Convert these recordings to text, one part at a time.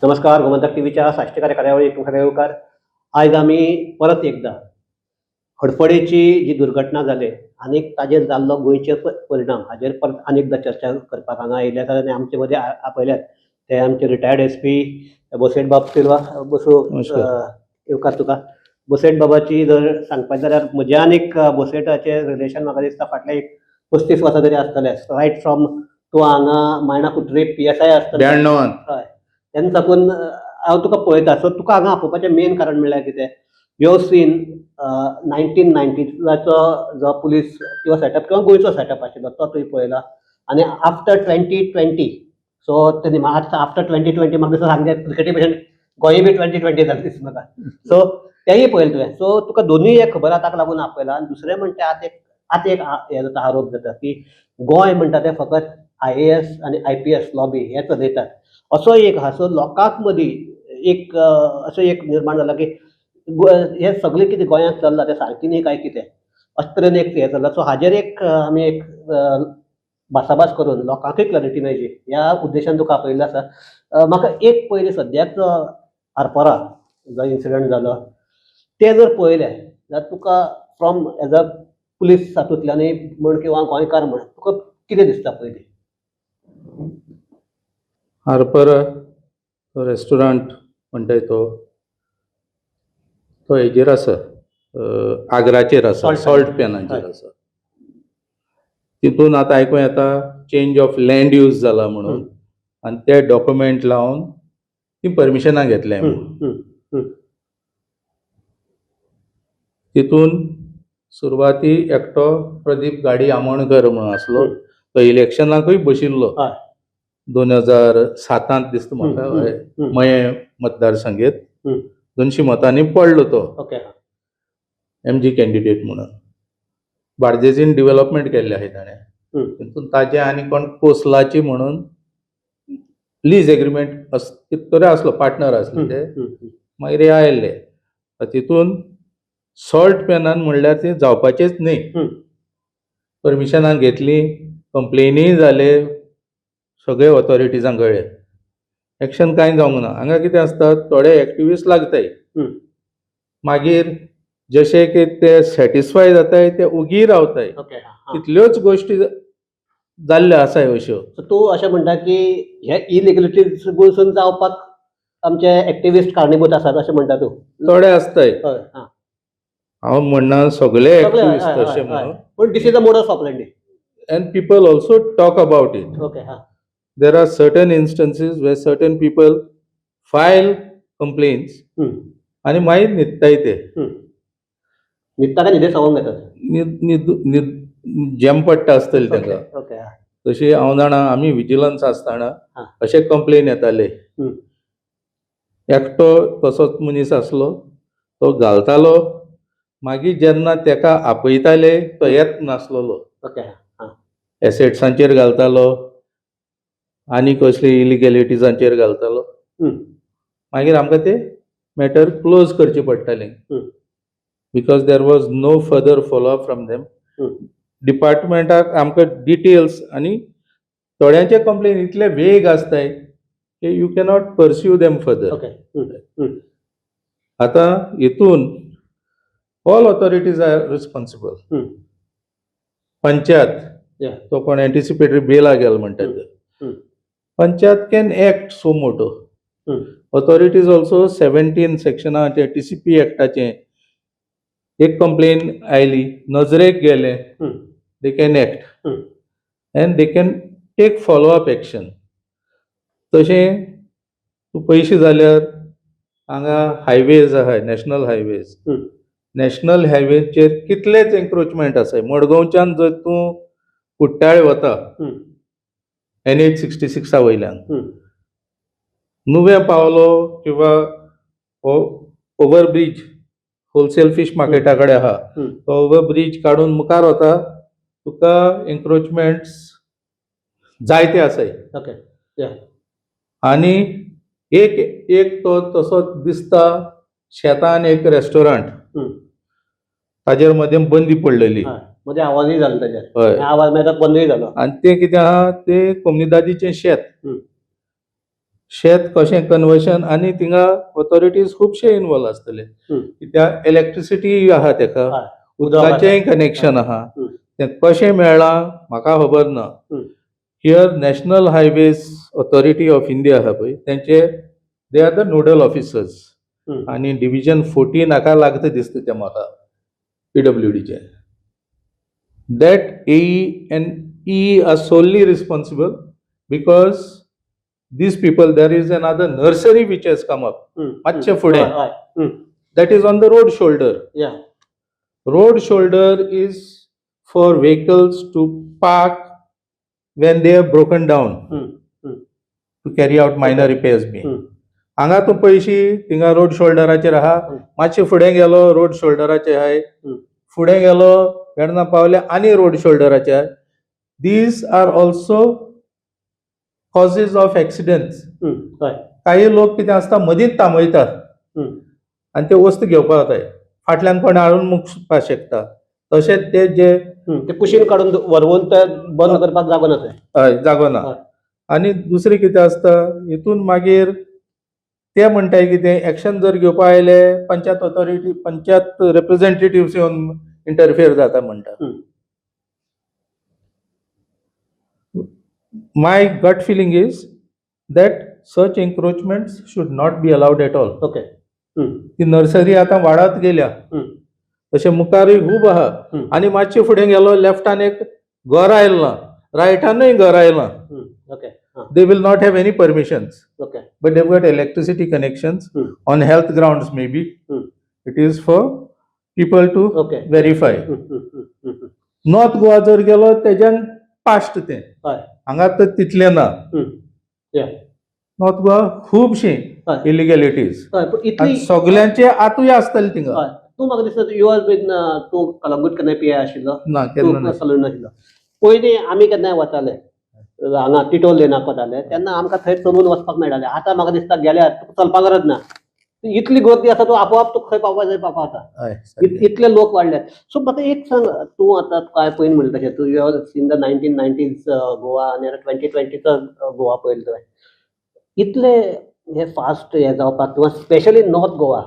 नमस्कार. गोमंतक टीव्हीच्या साहित्यकार कार्यावळीक तुमकां येवकार. आज आमी परत एकदा हडफडेची जी दुर्घटना जाली आनीक ताजेर जाल्लो गोंयचेर परिणाम हाजेर परत आनी एकदा चर्चा करपाक हांगा आयिल्ले आसात आनी आमचे मदीं आपयल्यात ते आमचे रिटायर्ड एसपी बोसेट बाब सिल्वा. बसू येवकार तुका. बोसेट बाबाची जर सांगपाचें जाल्यार म्हजें आनीक बोसेटाचें रिलेशन म्हाका दिसता फाटले एक 35 वर्सां तरी आसतले. रायट फ्रॉम तूं हांगा मायना कुट्री PSI आसतलो हय तेन्ना साकून हांव तुका पळयता. सो तुका हांगा आपोवपाचें मेन कारण म्हणल्यार कितें, यू हॅव सीन 1990 जो पुलीस किंवा सेटअप किंवा गोंयचो सेटअप आशिल्लो तो तुवें पळयला आनी आफ्टर 2020 सो ते आफ्टर 2020 म्हाका दिसता सामकें क्रिकेटी भशेन गोंय बी 2020 जालें दिसता म्हाका. सो तेंय पळयलें तुवें. सो तुका दोनूय एक खबर आहा ताका लागून आपयला. आनी दुसरें म्हणटा आतां एक हें जाता आरोप जाता की गोंय म्हणटा तें फकत IAS आनी IPS लॉबी हे चलयतात असो एक आहा. सो लोकांक मदीं एक असो एक निर्माण जाला की हे सगळें कितें गोंयांत चल्लां तें सारकें न्ही काय कितें अशे तरेन एक हें जालां. सो हाजेर एक आमी एक भासाभास करून लोकांकूय क्लॅरिटी मेळची ह्या उद्देशान तुका आपयल्लें आसा. म्हाका एक पयलीं सद्याक आरपोरा जो इन्सिडंट जालो तें जर पळयलें जाल्यार तुका फ्रॉम एज अ पुलीस हातूंतल्यानय म्हण किंवा गोंयकार म्हण तुका कितें दिसता पयलीं? आरपारा तो रेस्टॉरंट म्हणटाय तो हेजेर आसा, आग्राचेर आसा, सॉल्ट पॅनाचेर आसा. तितून आतां आयकूं येता चेंज ऑफ लँड यूज जाला म्हणून आनी ते डॉक्युमेंट लावन ती परमिशनां घेतल्या म्हणून. तितून सुरवाती एकटो प्रदीप गाडी आमोणकर म्हणून आसलो. तो इलेक्शनाकूय बशिल्लो 2007 दिसता म्हाका मये मतदारसंघेत 200 मतांनी पडलो तो MG कॅन्डिडेट म्हणून. बार्देजीन डेव्हलपमेंट केल्लें आहा ताणें. तितून ताजे आनी कोण कोसलाची म्हणून लीज एग्रीमेंट तरी आसलो, पार्टनर आसले ते. मागीर हे आयिल्ले तितून सॉल्ट पॅनान म्हणल्यार ते जावपाचेच न्ही. परमिशनां घेतली, कंप्लेनीय जाले सगळे ऑथॉरिटीजांक कळ्ळे. एक्शन कांय जावंक ना. हांगा कितें आसता, थोडे एक्टिविस्ट लागताय, मागीर जशे की ते सॅटिस्फाय जाताय ते उगी रावताय. तितल्योच गोश्टी जाल्ल्यो आसाय अश्यो. तूं अशें म्हणटा की हे इलिगलिटीज पसून जावपाक आमचे एक्टिविस्ट कारणीभूत आसात अशें म्हणटा तूं? थोडे आसताय. हांव म्हणना सगळे एक्टिविस्ट तशे म्हणून, पूण this is a modus operandi and people also talk about it. There are certain instances where certain people file complaints आणि मागीर न्हिदताय ते. न्हिदता काय न्हिदे सवंग घेतात? जेम पडटा आसतली ताका. तशी हांव जाणा आमी विजिलन्स आसतना अशे कंप्लेन येताले. एकटो तसोच मनीस आसलो, तो घालतालो, मागीर जेन्ना तेका आपयताले तो येत नासलोलो. एसेट्सांचेर घालतालो आनी कसली इलिगॅलिटीजांचेर घालतालो. मागीर आमकां ते मॅटर क्लोज करचे पडटाले because there was no further follow up from them. डिपार्टमेंटाक आमकां डिटेल्स आनी थोड्यांचे कंप्लेन इतले वेग आसताय की you cannot pursue them further. आतां हितून all authorities are responsible. Panchayat तो कोण एंटिसिपेटरी बेला गेलो म्हणटात, panchayat can act suo motu. Authorities also 17 सेक्शनाचे TCP एक्टाचे एक कंप्लेन आयली, नजरेक गेले, they can act and they can take follow up action. तशें तूं पयशे जाल्यार हांगा हायवेज आहाय, नॅशनल हायवेचेर कितलेच एन्क्रोचमेंट आसाय. मडगांवच्यान जर तूं कुट्टाळे वता NH 66 वयल्यान नुवें पावलो किंवा ओव्हरब्रिज होलसेल फिश मार्केटा कडेन आहा, तो ओव्हरब्रिज काडून मुखार वता, तुका एन्क्रोचमेंट्स जायते आसाय. आनी एक तो तसोच दिसता शेतान एक रेस्टॉरंट, ताजेर मदें बंदी पडलेली. मध्ये आवाजूय जालो ताजेर. हय, आवाज मागीर बंदूय जालो. आनी ते कितें आहा, ते कोमुनिदादीचें शेत शेत कशें कन्वर्शन आनी थिंगा ऑथॉरिटीज खुबशे इन्वॉल्व आसतले कित्याक इलेक्ट्रिसिटी आहा तेका हय. उदकाचेंय कनेक्शन आहा तें कशें मेळ्ळां म्हाका खबर ना here national highways authority of India आहा पळय तेंचे they are the nodal officers आनी डिव्हिजन 14 हाका लागता दिसता ते म्हाका PWDचे that AE and E are solely responsible because these people, there is another nursery which has come up, Matsya Fude, that is on the road shoulder. Yeah. Road shoulder is for vehicles to park when they have broken down to carry out minor repairs. हांगा तूं पयशी थिंगा road शोल्डराचेर आहा मातशें फुडें गेलो road शोल्डराचेर आहाय फुडें गेलो वेर्ना पावले आनी रोड शोल्डराचेर आहाय these are also causes of accidents काही लोक कितें आसता मदींच थांबयतात आनी ते वस्त घेवपाक वताय फाटल्यान कोण हाडून मुखपाक शकता तशेंच ते जे ते कुशीन काडून व्हरवून ते बंद करपाक जागो ना थंय हय जागो ना आनी दुसरें कितें आसता हितून मागीर ते म्हणटाय कितें एक्शन जर घेवपा आयले पंचायत ऑथॉरिटी पंचायत रिप्रेझेंटेटिव्स येवन इंटरफियर जाता म्हणटा my gut feeling is that such encroachments should not be allowed at all okay ती नर्सरी आतां वाडत गेल्या तशें मुखारूय खूब आहा आनी मातशें फुडें गेलो लेफ्टान एक घर आयलां रायटानूय घर आयलां okay they will not have any permissions okay but they've got electricity connections on health grounds maybe it is for people to verify north goa जर गेलो तेज्यान पास्ट तें हांगा तर तितलें ना नॉर्थ गोवा खूबशी इलिगॅलिटीज आनी सगळ्यांचे आतूय आसतले थिंगा तूं म्हाका दिसता यू आर बीन तूं कलंगूट केन्ना पी आशिल्लो ना केन्ना नाशिल्लो पयलीं आमी केन्नाय वताले हांगा टिटोल लेनाक वताले तेन्ना आमकां थंय चलून वचपाक मेळटालें आतां म्हाका दिसता गेल्यार तुका चलपाक गरज ना इतली गर्दी आसा तूं आपोआप तुका खंय पावपा जाय पावपा जाता इतले लोक वाडले सो म्हाका एक सांग तूं आतां काय पयलीं म्हणलें तशें तूं you have seen the 1990s Goa आनी 2020चो गोवा पळयलो तुवें इतले हे फास्ट हे जावपाक किंवा स्पेशली नॉर्थ गोवा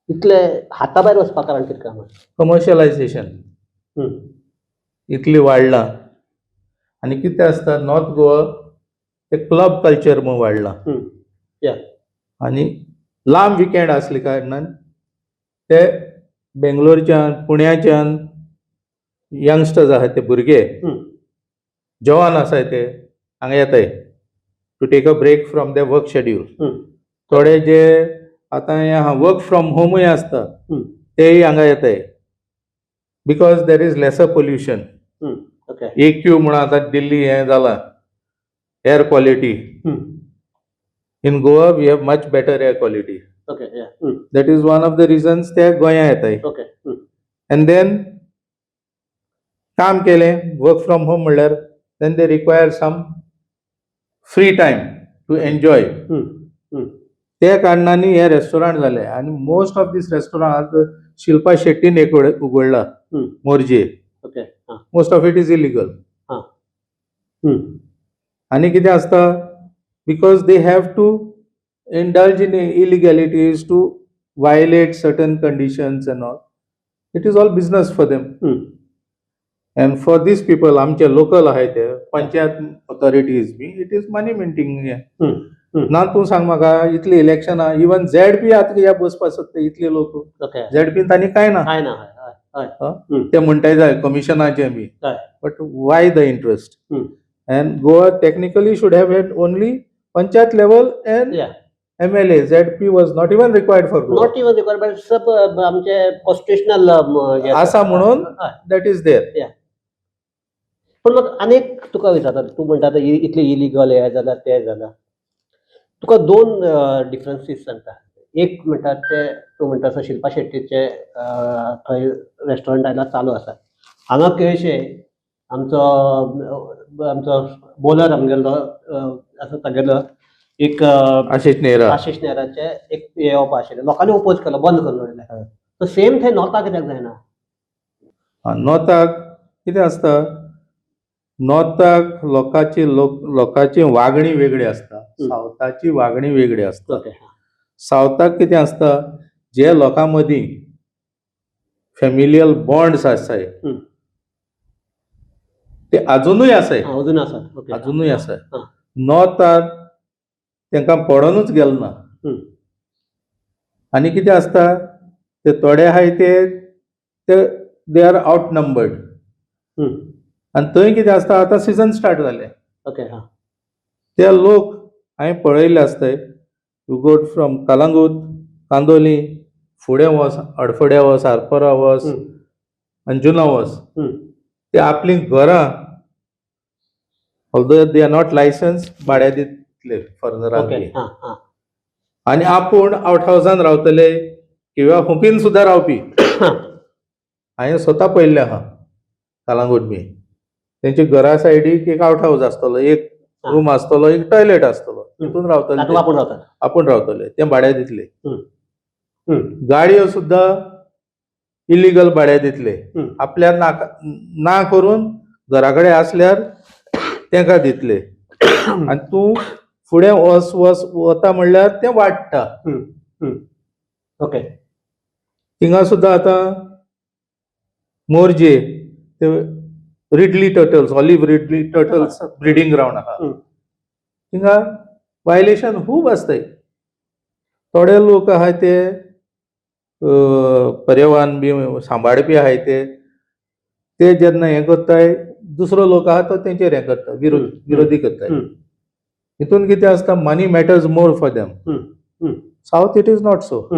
इतले हाता भायर वचपाक कारण कितें काय कमर्शियलायझेशन इतली वाडलां आनी कितें आसता नॉर्थ गोवा ते क्लब कल्चर म्हूण वाडलां आनी लांब विकेंड आसले कारणान ते बेंगलोरच्यान पुण्याच्यान यंगस्टर्स आहाय ते भुरगे जवान आसाय ते हांगा येताय to take a break from the work schedule थोडे जे आतां हे वर्क फ्रॉम होमूय आसता तेय हांगा येताय because there is lesser pollution AQ म्हणून आतां दिल्ली हें जालां air quality in Goa we have much better air quality that is one of the reasons ते गोंया येताय एंड देन काम केलें वर्क फ्रॉम होम म्हणल्यार then they require some free time to enjoy ते कारणांनी हे रेस्टॉरंट जाले आनी most of these restaurant Shilpa शेट्टीन एक उगडला Morjim most of it is illegal आणि कितें आसता because they have to indulge in illegalities to violate certain conditions and all it is all business for them and for these people आमचे local आहाय ते panchayat authorities बी it is money minting ना तूं सांग म्हाका इतली इलेक्शनां इवन ZP आतां ह्या बसपाक सोदता इतले लोक ZP तांणी कांय ना ते म्हणटाय जाय कमिशनाचे बी but why the interest and Goa technically should have had only panchayat level and MLA ZP was not even required for not even required but सब आमचे कॉन्स्टिट्युशनल आसा म्हणून दॅट इज देर पण मग अनेक तुका विचारता तूं म्हणटा इतले इलिगल हे जाल्यार ते जाल्यार तुका दोन डिफरन्सीस सांगता एक म्हणटा ते तूं म्हणटा तसो शिल्पा शेट्टीचे थंय रेस्टॉरंट आयला चालू आसा हांगा केळशे आमचो बॉलर आमगेलो आसा तागेलो एक आशिष नेहराचे एक हे येवपा आशिल्लें लोकांनी ओपोज केलो बंद करून उडयलें सो सेम थंय नॉर्थाक कित्याक जायना नॉर्थाक कितें आसता नॉर्थाक लोकांची वागणी वेगळी असता, सावथाची वागणी वेगळी असता. ओके. सावथाक कितें असता, जे लोकां मदीं फॅमिलियल बॉन्ड्स आसाय ते अजूनय आसाय, अजून आसात. ओके. अजूनय आसाय. हां. नॉर्थाक तांकां पडोनूच गेलो ना. आनी कितें आसता, ते थोडे आहाय ते दे आर आउट नंबर्ड. आनी थंय कितें आसता, आतां सिजन स्टार्ट जालें. ओके. ते लोक हांवें पळयल्ले आसताय, you go from Calangute, Candolim, फुडें वच, अडफड्या वच, आरपोरा वच, अंजुना वच, ते आपलीं घरां although they are not licence भाड्या दितले फॉरनरांक ओके. बी. आनी आपूण आउट हावसान रावतले किंवा हुपीन सुद्दां रावपी हांवें स्वता पळयल्लें आहा कलंगूट बी. तेंच्या घरा सायडीक एक आउट हावस आसतलो, एक रूम आसतलो, एक टॉयलेट आसतलो, तितून रावतले ते. आपूण रावतले, ते भाड्या दितले. गाडयो सुद्दां इलिगल भाड्या दितले, आपल्यार ना करून घरा कडेन आसल्यार तेंका दितले. आनी तूं फुडें वता म्हणल्यार ते वाडटा. ओके. थिंगा सुद्दां आतां मोरजे ते ridley turtles, olive ridley turtles breeding ground आहा. थिंगा वायलेशन खूब आसताय. थोडे लोक आहाय ते पर्यावरण बी सांबाळपी आहाय ते जेन्ना हें करताय, दुसरो लोक आहा तो तेंचेर हें करता, विरोधी करताय. हितून कितें आसता, money matters more for them. South it is not so.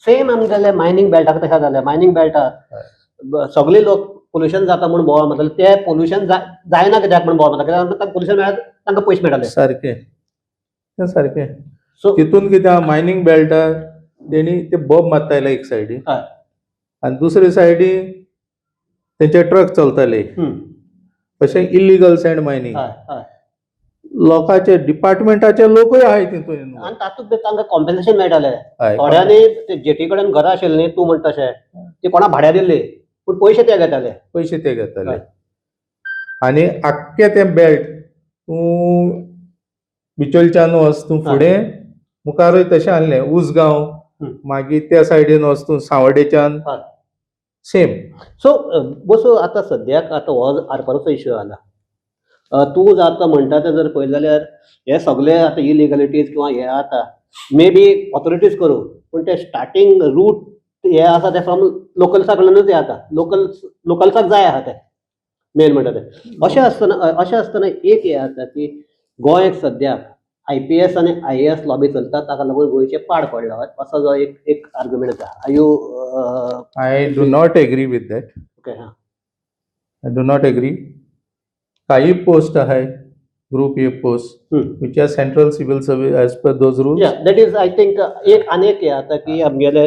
Same आमगेले मायनिंग बेल्टाक तशें जालें. मायनिंग बेल्टाक सगळे लोक पोल्युशन जाता म्हणून बोवाळ मारताले. ते पोल्युशन जायना कित्याक म्हणून बोवाळ मारता, कित्याक तांकां पोल्युशन मेळत, तांकां पयशे मेळटाले. सारकें. सो तितून कितें आहा, मायनिंग बेल्टार तेणी ते बॉब मारताले एक सायडीक, आनी दुसरे सायडीक तेंचे ट्रक चलताले. तशें इल्लिगल सँड मायनिंग. लोकांचे डिपार्टमेंटाचे लोकूय आहाय तितून. आनी तातूंत तांकां कॉम्पेन्सेशन मेळटालें. थोड्यांनी जेटी कडेन घरां आशिल्लीं न्ही, तूं म्हणटा तशें, ती कोणाक भाड्या दिल्ली, पूण पयशे ते घेताले. आनी आख्खे तें बेल्ट तूं बिचोलच्यान वच, तूं फुडें मुखारूय तशें आहलें, उसगांव, मागीर त्या सायडीन वच तूं सांवड्डेच्यान सेम. सो बसो आतां सद्याक आतां हो आरपारचो इश्यू जाला. तूं आतां म्हणटा तें जर पळयलें जाल्यार हे सगळे आतां इलिगलिटीज किंवा हे आतां मे बी ऑथॉरिटीज करूं, पूण ते स्टार्टींग रूट हे आसा ते फ्रॉम लोकल्सा कडल्यानूच हे जाता. लोकल्साक जाय आहा ते मेन म्हणटा ते. अशें आसतना एक हे आसा की गोंयाक सद्याक IPS आनी IAS लॉबी चलता, ताका लागून गोंयचे पाड पडला असो जो एक आर्ग्युमेंट आसा. I do not agree with that. Okay. I do not agree. काही पोस्ट आहाय, group A post, which are central civil service as per those rules. That is I think एक हे आता की आमगेले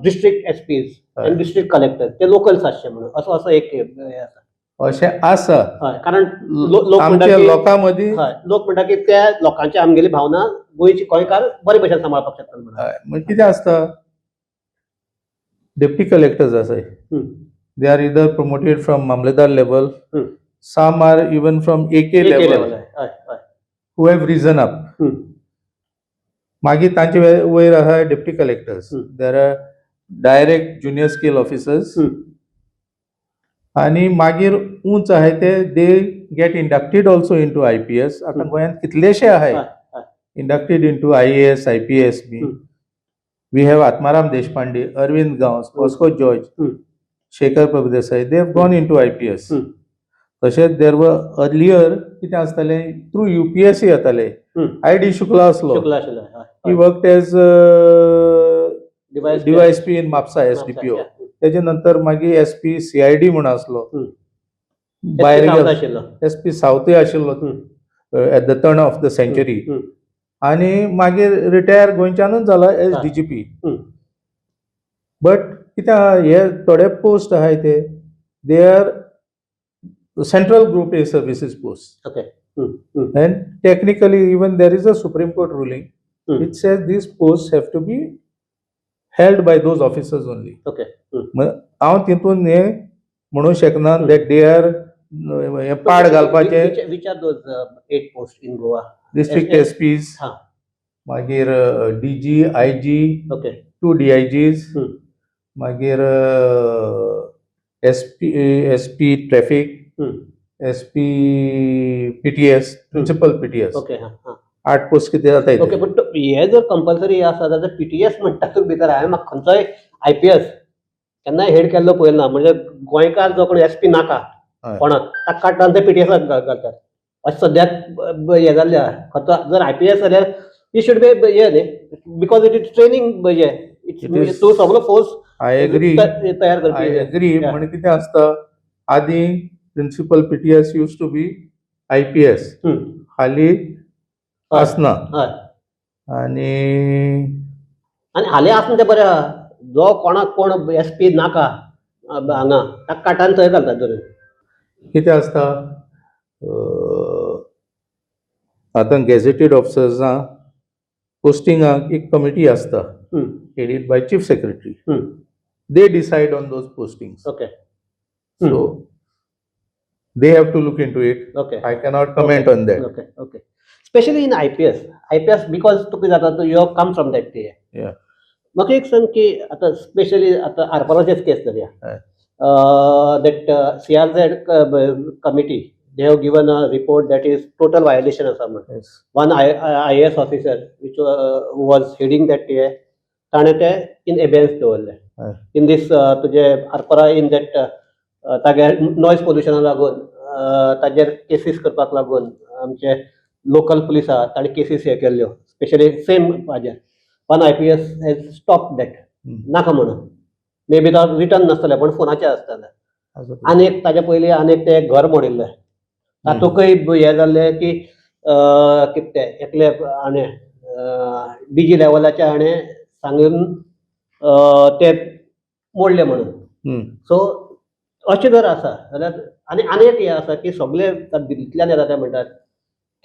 डिस्ट्रिक्ट SPs आनी district collector ते locals आसचे म्हणून असो एक हे आसा. अशें आसा. कारण आमच्या लोकां मदीं लोक म्हणटा की त्या लोकांची आमगेली भावना गोंयची गोंयकार बरे भशेन सांबाळपाक शकतात म्हणून. कितें आसता, डेप्टी कलेक्टर्स आसाय, they are either promoted from मामलेदार level, some are even from AK level who have risen up. मागीर तांचे वयर आहा deputy collectors, there are direct junior scale officers, आनी मागीर उंच आहाय ते they get inducted also into IPS. आतां गोंयांत कितलेशे आहाय इंडक्टेड इनटू IAS, IPS बी. We have Atmaram Deshpande, Arvind Gawas, Bosco George, Shekhar Prabhudesai, they have gone into IPS. तशेंच देर वर अर्लियर कितें आसतालें, थ्रू UPSC येताले. ID शुक्ला आसलो, he worked as DYSP in Mapusa SDPO. तेजे नंतर मागीर SP CID म्हणून आसलो, भायर SP सावथूय आशिल्लो at the turn of the century, आनी मागीर रिटायर गोंयच्यानूच जाला एज DGP. बट कितें आहा, हे थोडे पोस्ट आहाय ते they are central group A services posts. Okay. And technically even there is a Supreme Court ruling which says these posts have to be held by those officers only. Okay. हांव तितून हे म्हणू शकना that they are हे पाड घालपाचे which are those 8 post in Goa? District yes. SPs, हा. मागीर DG, IG, okay. 2 DIGs, hmm. मागीर SP traffic, SP PTS, principal PTS, okay. हा. हा. 8 पोस्ट कितें जाता ओके, इथे. बट हे जर कंपल्सरी आसा जाल्यार PTS म्हणटातूच भितर हांवें म्हाका खंयचोय IPS केन्नाय हेड केल्लो पळयलो ना. म्हणजे गोंयकार जो कोण SP नाका हय. कोणाक ताका काडटा आनी ते PTS घालतात. अशें सद्याक हे जाल्लें आहा. खंयचो जर IPS जाल्यार ही शुड बी हे न्ही, बिकॉज इट इज ट्रेनिंग हे It is- तो सगळो फोर्स आय एग्री, तयार करपी. I agree. Yeah. म्हण कितें आसता, आदी principal PTS use to be IPS, हाली आसना. हय. आनी आनी हालीं आसना तें बरें आहा. जो कोणाक कोण SP नाका हांगा ताका काडटा आनी थंय घालतात धरून. कितें आसता, आतां गॅझेटेड ऑफिसर्सां पोस्टिंगाक एक कमिटी आसता, headed by chief secretary. They decide on those postings. Okay. So they have to look into it. Okay. I cannot comment on that. Okay, okay. Especially in IPS because तुका जाता तो you have come from that day. Yeah. म्हाका एक सांग की आतां specially आतां आरपाराचेच केस धरया. That CRZ committee, they have given a report that is total violation आसा म्हणून. Yes. One IAS officer which who was heading that day, ताणें ते in abeyance दवरले. In this तुजे आरपारा in that तागे नॉयज पोल्युशना लागून ताजेर केसीस करपाक लागून आमचे लोकल पुलीस आहा ताणें केसीस हे केल्ल्यो, स्पेशली सेम हाजेर. One IPS has stop that नाका म्हणून. मे बी तो रिटर्न नासतलें पण फोनाचेर आसतलें. आनी एक ताजे पयलीं आनी एक ते घर मोडिल्लें, तातूंकय हे जाल्लें की कितें तें एकले हाणें DG लेवलाचे हाणें सांगून ते मोडले म्हणून. सो अशें जर आसा जाल्यार आनी एक हें आसा की सगळे दिल्लींतल्यान येता ते म्हणटात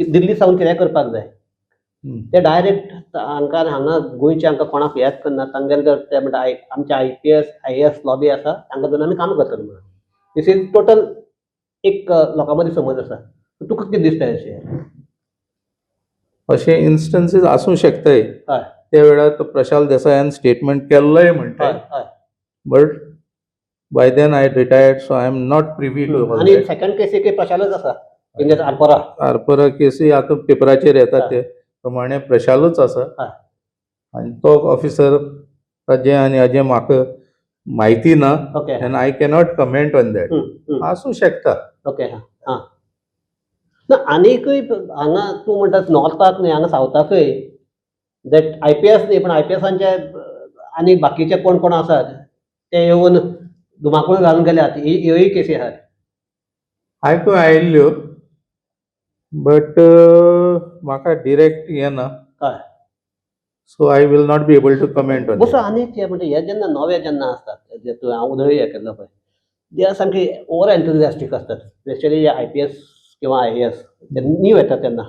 की दिल्ली सावन कितें करपाक जाय ते डायरेक्ट हांगा गोंयचे हांकां कोणाक हेंच करना. तांगेले ते म्हणटा आमचे IAS लॉबी आसा तांकां धरून आमी काम करतले म्हणून. दीस इज टोटल एक लोकां मदीं समज आसा. तुका कितें दिसता अशें? अशे इन्स्टन्सीस आसूं शकताय. हय. त्या वेळार तो प्रशांत देसायान स्टेटमेंट केल्लोय म्हणटाय. हय. But by then I retired, so I am not privy to all आनी दॅट. सेकंड केस एक प्रशालच आसा इन दॅट आरपोरा. आरपारा केसी आतां पेपराचेर येतात हय. ते प्रमाणे प्रशालूच आसा. हय. आनी तो ऑफिसर ताजें आनी हाजें म्हाका म्हायती ना. Okay. End I cannot comment on that. आसूं शकता. ओके. हां. ना आनीकय हांगा तूं म्हणटात नॉर्थाक न्ही हांगा सावथाकय दॅट IPS न्ही पण IPSांचे आनी बाकीचे कोण कोण आसात ते येवन धुमाकूळ घालून गेल्यात. ह्योय केसी आहात. आयकूं आयिल्ल्यो बट म्हाका डिरेक्ट हें ना. हय. So I will not be able to comment on बसो आनी एक म्हणजे हे जेन्ना नवे जेन्ना आसतात जे तुवें हांव उदय हे केल्लो पळय ते सामके ओवर एन्थुजियास्टीक आसतात. स्पेशली IPS किंवा IAS न्यू येता तेन्ना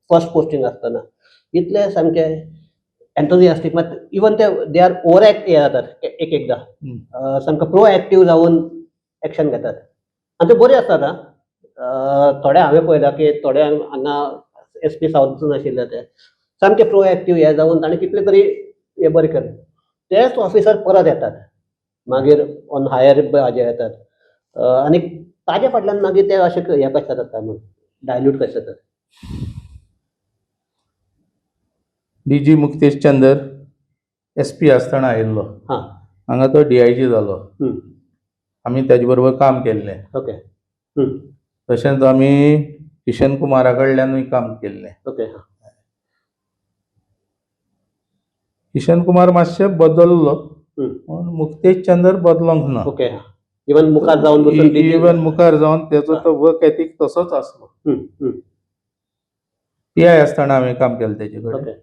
फर्स्ट पोस्टींग आसतना इतले सामके एन्थुजियास्टीक मात इवन दे आर ओवर हे जातात एकदां सामको प्रो एक्टीव जावन एक्शन घेतात आनी ते बरे आसतात. थोडे हांवें पळयला की थोडे हांगा SP सावथसून आशिल्ले ते सामके प्रो एक्टीव हे जावन ताणें कितले तरी हे बरें केलें. तेच ऑफिसर परत येतात मागीर ऑन हायर हाजे येतात आनी ताजे फाटल्यान मागीर ते अशें हे कशें जातात काय म्हणून डायल्यूट कशें जातात. DG मुक्तेश चंद्र SP आसतना आयिल्लो. हां. हांगा तो DIG जालो. आमी ताजे बरोबर काम केल्लें. ओके. तशेंच आमी किशन कुमारा कडल्यानूय काम केल्लें. ओके. किशन कुमार मातशें बदललो पूण मुक्तेश चंद्र बदलोंक ना. ओके. इवन मुखार जावन बसून इवन मुखार जावन तेजो तो वर्क एथीक तसोच आसलो. PI आसतना हांवें काम केलें तेजे कडेन. ओके.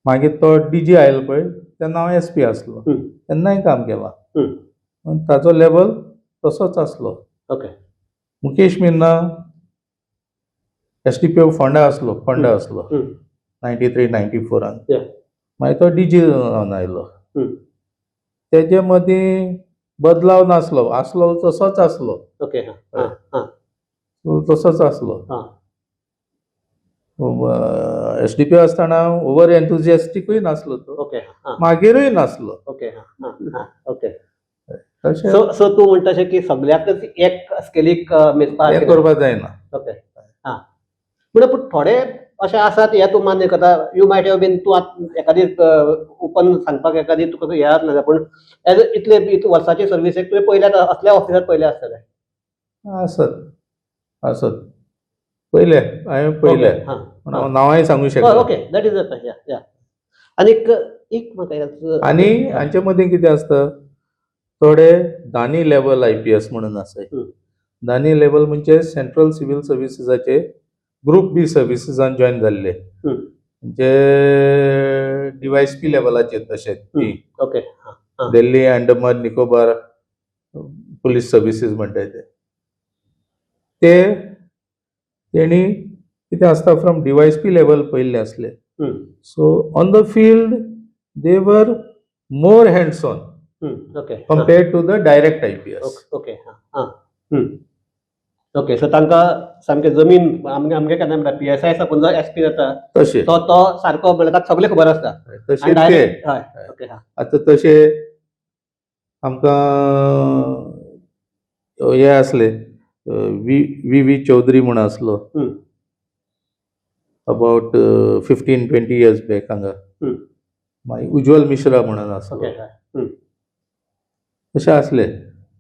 मागीर तो DG आयलो पळय तेन्ना हांव SP आसलो. तेन्नाय काम केलां. पूण ताचो लेवल तसोच आसलो. ओके. मुकेश मिन्ना SDPO फोंडा आसलो 93-94 Yeah. मागीर तो DG जावन आयलो. तेजे मदीं बदलाव नासलो, आसलो तसोच आसलो, ओके हां हां तो तसोच आसलो. हां SDP आसतना ओव्हर एन्थुजियास्टिकूय नासलो तो, ओके हां मागीरूय नासलो. ओके हां हां ओके. तशें सो तूं म्हणटा अशें की सगळ्याकच एक स्केलीक मेजपाक हें करपाक जायना. ओके हां पूण थोडे अशें आसात हे तूं मान्य करता यू मायट हॅव बीन तूं एखादी ओपन सांगपाक एखादी तुका हें आसलें पूण एज इतले वर्साचे सर्विसेक तुवें पयल्या असल्या ऑफिसार पयले आसतले. आसत हांवें पयले, हां पूण हांव नांवांय सांगूं शकना. ओके दॅट इज या आनीक एक म्हाका आनी हांचे मदीं कितें आसता, थोडे दानी लेवल IPS म्हणून आसाय. दानी लेवल म्हणजे सेंट्रल सिव्हिल सर्विसेसाचे ग्रुप बी सर्विसेसांत जॉयन जाल्ले, म्हणजे DYSP लेवलाचेर तशें ती okay Delhi Andaman Nicobar police services म्हणटाय ते तेणी कितें आसता फ्रॉम DYSP लेवल पयल्ले आसले. So on the field they were more hands on okay compared to the direct IPS. Okay हां ओके सो तांकां सामकें जमीन आमगे केन्ना म्हणटा PSI साकून जो SP जाता तशें तो सारको म्हणल्यार ताका सगळें खबर आसता. तशें ते हय ओके हां आतां तशें आमकां हे आसले V चौधरी म्हूण आसलो अबावट 15-20 इयर्स बॅक हांगा. मागीर उज्ज्वल मिश्रा म्हणून आसलो, ओके हय तशें आसले.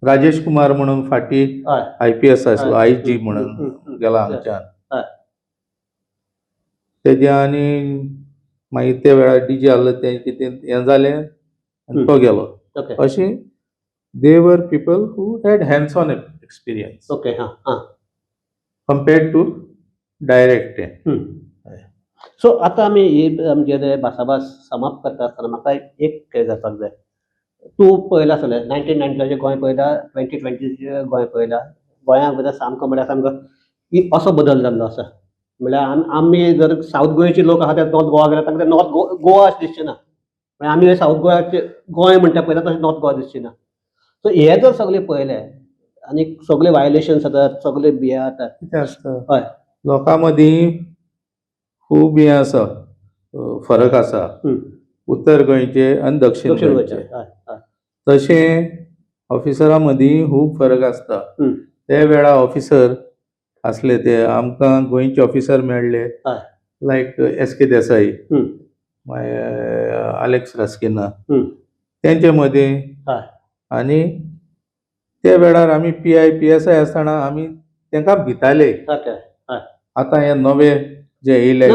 राजेश कुमार म्हणून फाटीं IPS आसलो, IG म्हणून गेला हांगच्यान. तेजे आनी मागीर ते वेळार DJ आहलो तें कितें हें जालें आनी तो गेलो. अशें they were people who had hands on experience okay हां कंपेर्ड टू डायरेक्ट तें. सो आतां आमी ही आमगेले भासाभास समाप्त करता आसतना म्हाका एक जावपाक जाय. तूं पळयला आसतलें 1990 गोंय पळयला, 2020 गोंय पळयला. गोंयांक भितर सामको म्हणल्यार सामको असो बदल जाल्लो आसा. म्हणल्यार आमी जर सावथ गोंयचे लोक आहा ते नॉर्थ गोवा गेले तांकां नॉर्थ गोवा अशें दिसचें ना. आमी सावथ गोंयाचे गोंय म्हणटा पळयता तशें नॉर्थ गोवा दिसचें ना. सो हे जर सगळें पळयलें आनी सगळे वायलेशन्स जातात, सगळे हें जातात. कितें आसता, हय लोकां मदीं खूब हें आसा, फरक आसा उत्तर गोंयचे आनी दक्षिण गोंयचे. तशें ऑफिसरां मदीं खूब फरक आसता. ते वेळा ऑफिसर आसले ते आमकां गोंयचे ऑफिसर मेळ्ळे लायक SK देसाई, मागीर अलेक्स रास्किना तेंचे मदीं. आनी ते वेळार आमी PI PSI आसतना आमी तांकां भिताले. आतां हे नवे जे येयले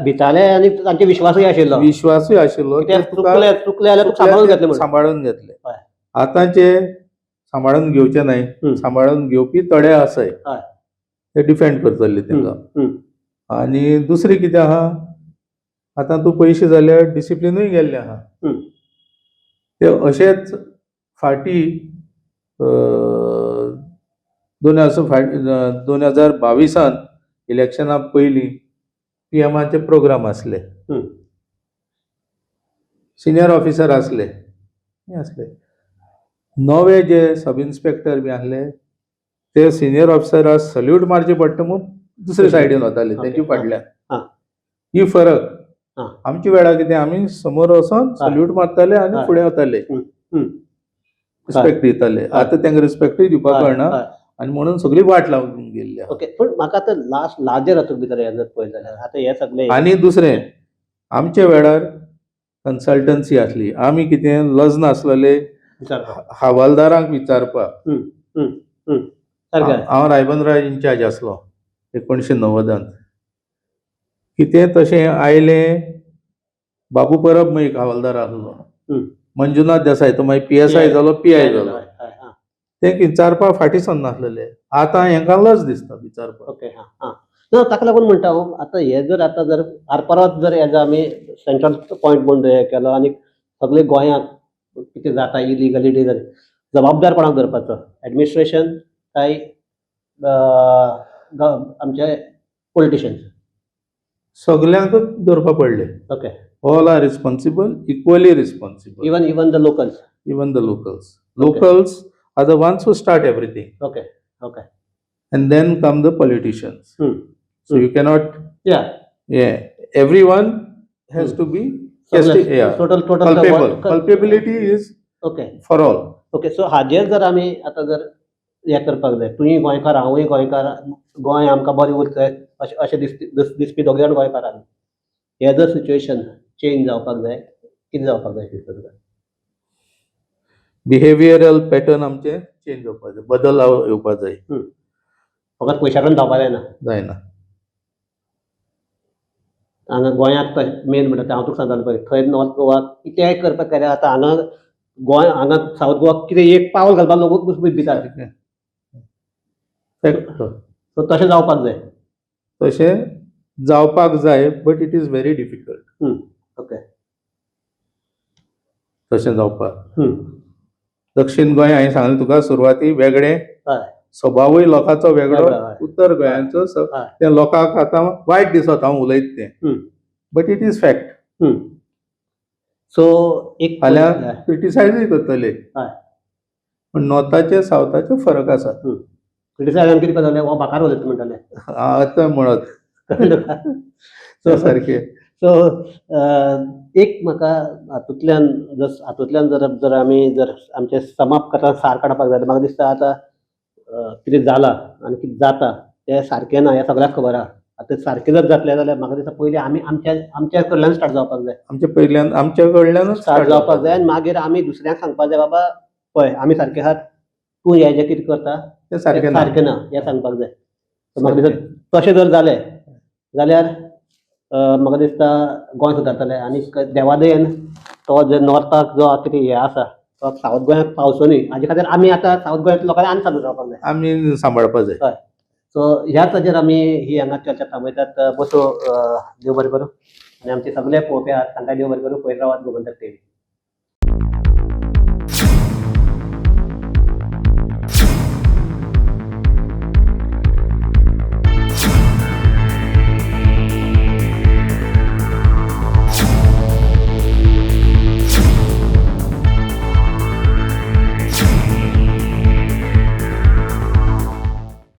भिताले आनी तांचे विश्वासूय आशिल्लो. विश्वासूय आशिल्लो, चुकले जाल्यार सांबाळून घेतले म्हणून. सांबाळून घेतले. आतांचे सांबाळून घेवचे न्हय, सांबाळून घेवपी थोडे आसाय, ते डिफेंड करतले तांकां. आनी दुसरी कितें आहा, आतां तूं पयशे जाल्यार डिसिप्लिनूय गेल्लें आहा. ते अशेंच फाटीं 2022 इलेक्शना पयलीं PMचे प्रोग्राम आसले. सिनियर ऑफिसर आसले, नवे जे सब इन्स्पेक्टर बी आसले ते सिनियर ऑफिसराक सल्यूट मारचे पडटा म्हूण दुसरे सायडीन वताले तेंचे फाटल्यान. ही फरक. आमच्या वेळार कितें आमी समोर वचोन सल्यूट मारताले आनी फुडें वताले, रिस्पेक्ट दिताले. आतां तांकां रिस्पेक्टूय दिवपाक कळना आनी म्हणून सगळी वाट लावून गेल्ली. ओके पूण म्हाका आतां लार्जर हातूंत भितर हें जर पळयत जाल्यार आतां हे सगळे आनी दुसरें आमच्या वेळार कन्सल्टन्सी आसली. आमी कितें लज नासलेले हवालदारांक विचारपाक. हांव रायबंदराज इन्चार्ज आसलो 1990. कितें तशें आयलें, बाबू परब म्हणून एक हवालदार आसलो, मंजुनाथ देसाय तो मागीर PSI जालो, PI जालो. ते विचारपाक फाटीं सरनासलेले. आतां हेंकां लज दिसता विचारपाक. ओके ना ताका लागून म्हणटा हांव आतां हे जर आरपरत जर हेजो आमी सेंट्रल पॉयंट म्हणून हें केलो आनी सगळे गोंयांक कितें जाता इलिगलिटी जाली जबाबदार कोणाक धरपाचो, एडमिनिस्ट्रेशन काय आमचे पॉलिटिशियन्स? सगल्यांकूच धरपाक पडले. Okay all are responsible, equally responsible, even the locals. Even the locals. Locals are the ones who start everything, okay okay and then come the politicians. So Hmm. you cannot, या everyone has to be total culpable. Culpability is okay for all. Okay so हाजेर जर आमी आतां जर हें करपाक जाय, तुयी गोंयकार हांवूय गोंयकार, गोंय आमकां बरें उरतलें अशें दिसपी दोगूय जाण गोंयकार आमी. हें जर सिच्युएशन चेंज जावपाक जाय, कितें जावपाक जाय दिसता तुका? Behavioral pattern आमचे चेंज जावपाक जाय, बदल येवपाक जाय. फकत पयशांकून जावपाक जायना. जायना. हांगा गोंयांत मेन म्हणटा तें हांव तुका सांगतालो पळय, थंय नॉर्थ गोवा कितेंय करपाक गेल्यार आतां हांगा गोंय, हांगा सावथ गोवा कितें एक पावल घालपाक लोक भितात. सो तशें जावपाक जाय. तशें जावपाक जाय, but it is very difficult. Okay. तशें जावपाक. दक्षिण गोंय हांवें सांगलें तुका सुरवाती वेगळें, हय स्वभावूय लोकांचो वेगळो, वेगळो, हय. उत्तर गोंयांचो हय. ते लोकांक आतां वायट दिसत हांव उलयत तें, but it is fact. So एक फाल्यां क्रिटिसायजूय करतले, हय. पण नॉर्थाचे सावथाचे फरक आसा. क्रिटिसायजान कितें करतले, हो भाकार उलयता म्हणटले. आतां म्हणत सो सारकें. सो एक म्हाका हातूंतल्यान जर आमी जर आमचें समाप करता सार काडपाक जाय, म्हाका दिसता आतां कितें जालां आनी कितें जाता तें सारकें ना, हें सगळ्याक खबर आहा. आतां सारकें जर जातलें जाल्यार म्हाका दिसता पयलीं आमी आमच्या कडल्यान स्टार्ट जावपाक जाय. आमच्या कडल्यानूच स्टार्ट जावपाक जाय, आनी मागीर आमी दुसऱ्यांक सांगपाक जाय, बाबा पळय आमी सारके आहात, तूं हें जें कितें करता तें सारकें ना. सारकें ना हें सांगपाक जाय. म्हाका दिसता तशें जर जालें जाल्यार म्हाका दिसता गोंय सुदारतलें. आनी देवादयेन तो जे नॉर्थाक जो कितें हें आसा तो सावथ गोंयांत पावचो न्ही, हाजे खातीर आमी आतां सावथ गोंयांतल्या लोकांनी आनी सादूर रावपाक जाय. आमी सांबाळपाक जाय. हय. सो ह्याच हाजेर आमी ही हांगा चर्चा थांबयतात. बसो, देव बरें करूं. आनी आमचे सगळे पळोवपी आहात तांकां देव बरें करूं. पळयत रावात गोमंतक टीव्ही.